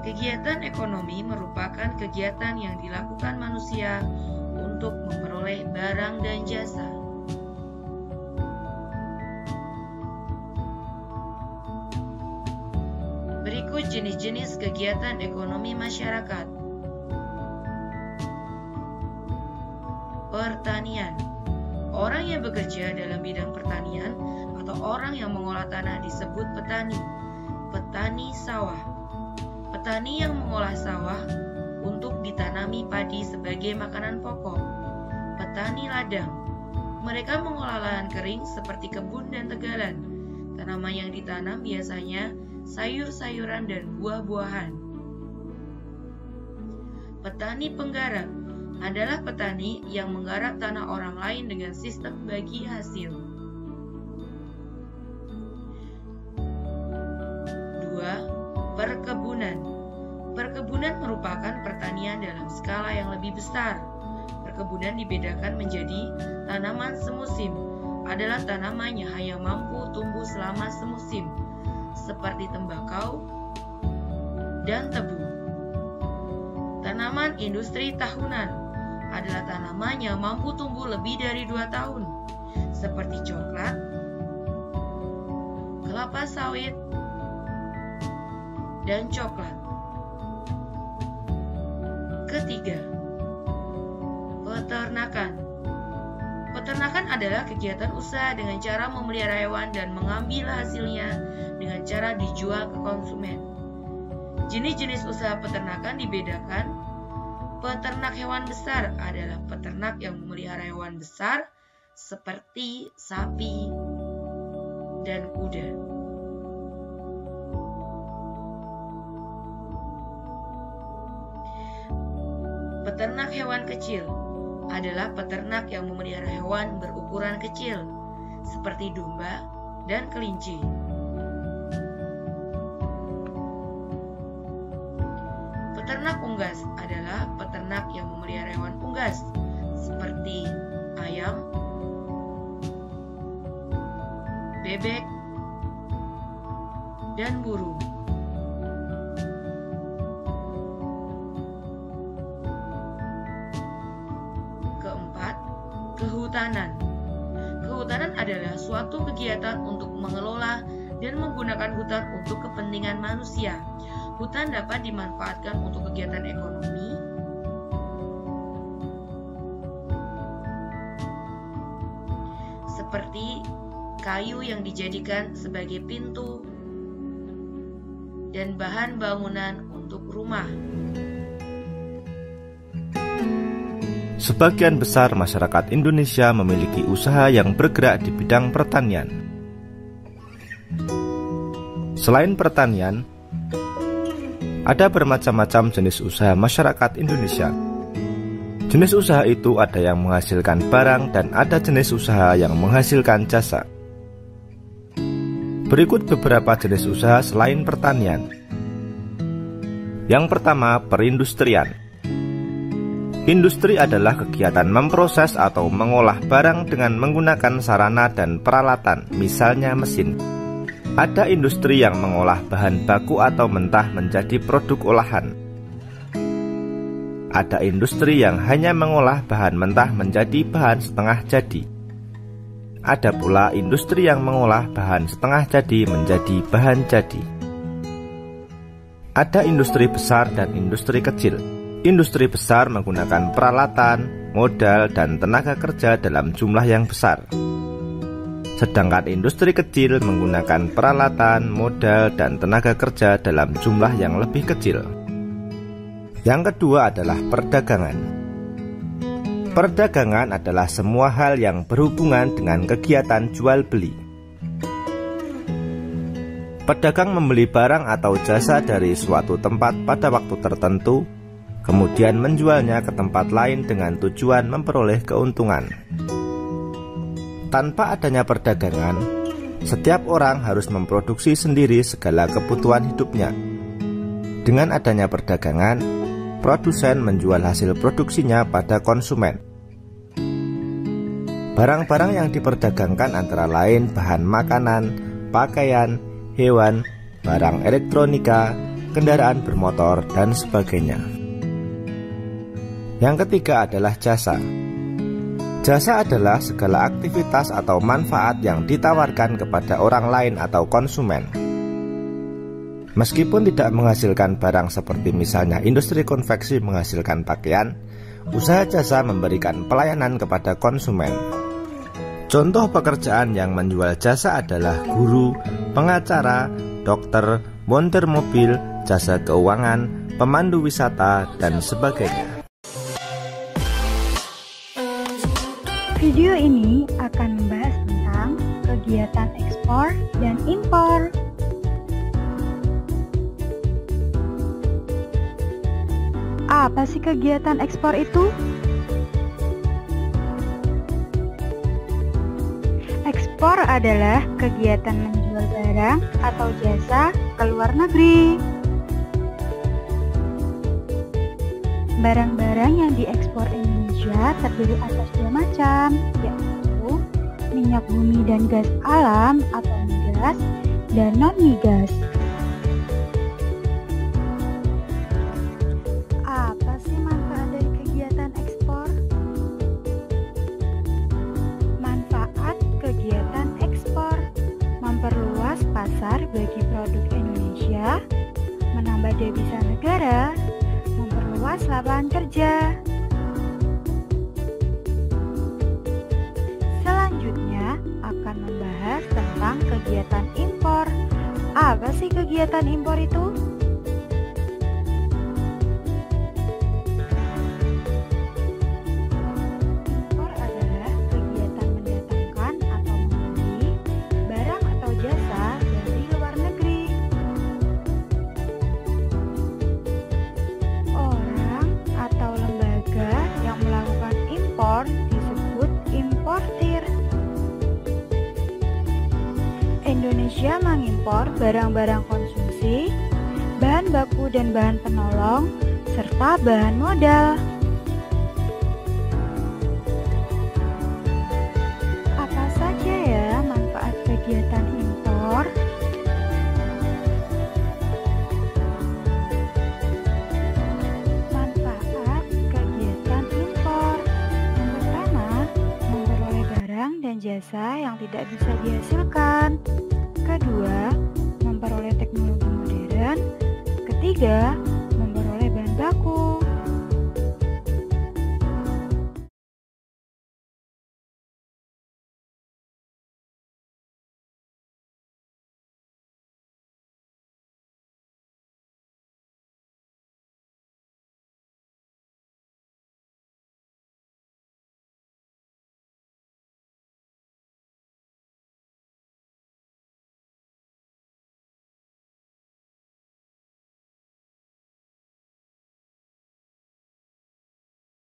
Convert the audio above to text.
Kegiatan ekonomi merupakan kegiatan yang dilakukan manusia untuk memperoleh barang dan jasa. Berikut jenis-jenis kegiatan ekonomi masyarakat. Pertanian. Orang yang bekerja dalam bidang pertanian atau orang yang mengolah tanah disebut petani. Petani sawah. Petani yang mengolah sawah untuk ditanami padi sebagai makanan pokok. Petani ladang. Mereka mengolah lahan kering seperti kebun dan tegalan. Tanaman yang ditanam biasanya sayur-sayuran dan buah-buahan. Petani penggarap adalah petani yang menggarap tanah orang lain dengan sistem bagi hasil. 2. Perkebunan. Perkebunan merupakan pertanian dalam skala yang lebih besar. Perkebunan dibedakan menjadi tanaman semusim. Adalah tanaman yang hanya mampu tumbuh selama semusim, seperti tembakau dan tebu. Tanaman industri tahunan adalah tanaman yang mampu tumbuh lebih dari 2 tahun, seperti coklat, kelapa sawit, dan coklat. Ketiga, peternakan. Peternakan adalah kegiatan usaha dengan cara memelihara hewan dan mengambil hasilnya dengan cara dijual ke konsumen. Jenis-jenis usaha peternakan dibedakan. Peternak hewan besar adalah peternak yang memelihara hewan besar seperti sapi dan kuda. Peternak hewan kecil adalah peternak yang memelihara hewan berukuran kecil seperti domba dan kelinci. Peternak unggas adalah peternak yang memelihara hewan unggas seperti ayam, bebek, dan burung. Keempat, kehutanan. Kehutanan adalah suatu kegiatan untuk mengelola dan menggunakan hutan untuk kepentingan manusia. Hutan dapat dimanfaatkan untuk kegiatan ekonomi, seperti kayu yang dijadikan sebagai pintu dan bahan bangunan untuk rumah. Sebagian besar masyarakat Indonesia memiliki usaha yang bergerak di bidang pertanian. Selain pertanian, ada bermacam-macam jenis usaha masyarakat Indonesia. Jenis usaha itu ada yang menghasilkan barang dan ada jenis usaha yang menghasilkan jasa. Berikut beberapa jenis usaha selain pertanian. Yang pertama, perindustrian. Industri adalah kegiatan memproses atau mengolah barang dengan menggunakan sarana dan peralatan, misalnya mesin. Ada industri yang mengolah bahan baku atau mentah menjadi produk olahan. Ada industri yang hanya mengolah bahan mentah menjadi bahan setengah jadi. Ada pula industri yang mengolah bahan setengah jadi menjadi bahan jadi. Ada industri besar dan industri kecil. Industri besar menggunakan peralatan, modal, dan tenaga kerja dalam jumlah yang besar. Sedangkan industri kecil menggunakan peralatan, modal, dan tenaga kerja dalam jumlah yang lebih kecil. Yang kedua adalah perdagangan. Perdagangan adalah semua hal yang berhubungan dengan kegiatan jual beli. Pedagang membeli barang atau jasa dari suatu tempat pada waktu tertentu, kemudian menjualnya ke tempat lain dengan tujuan memperoleh keuntungan. Tanpa adanya perdagangan, setiap orang harus memproduksi sendiri segala kebutuhan hidupnya. Dengan adanya perdagangan, produsen menjual hasil produksinya pada konsumen. Barang-barang yang diperdagangkan antara lain bahan makanan, pakaian, hewan, barang elektronika, kendaraan bermotor, dan sebagainya. Yang ketiga adalah jasa. Jasa adalah segala aktivitas atau manfaat yang ditawarkan kepada orang lain atau konsumen. Meskipun tidak menghasilkan barang seperti misalnya industri konveksi menghasilkan pakaian, usaha jasa memberikan pelayanan kepada konsumen. Contoh pekerjaan yang menjual jasa adalah guru, pengacara, dokter, montir mobil, jasa keuangan, pemandu wisata, dan sebagainya. Video ini akan membahas tentang kegiatan ekspor dan impor. Apa sih kegiatan ekspor itu? Ekspor adalah kegiatan menjual barang atau jasa ke luar negeri. Barang-barang yang diekspor Indonesia terdiri atas dua macam, yaitu minyak bumi dan gas alam atau migas dan non-migas. Apa sih manfaat dari kegiatan ekspor? Manfaat kegiatan ekspor memperluas pasar bagi produk Indonesia, menambah devisa negara, memperluas lapangan kerja. Selanjutnya akan membahas tentang kegiatan impor. Apa sih kegiatan impor itu? Impor adalah kegiatan mendatangkan atau membeli barang atau jasa dari luar negeri. Orang atau lembaga yang melakukan impor disebut importir. Indonesia mengimpor barang-barang konsumsi, bahan baku dan bahan penolong, serta bahan modal. Apa saja ya manfaat kegiatan impor? Manfaat kegiatan impor. Yang pertama, memperoleh barang dan jasa yang tidak bisa dihasilkan. Kedua, memperoleh teknologi modern. Ketiga,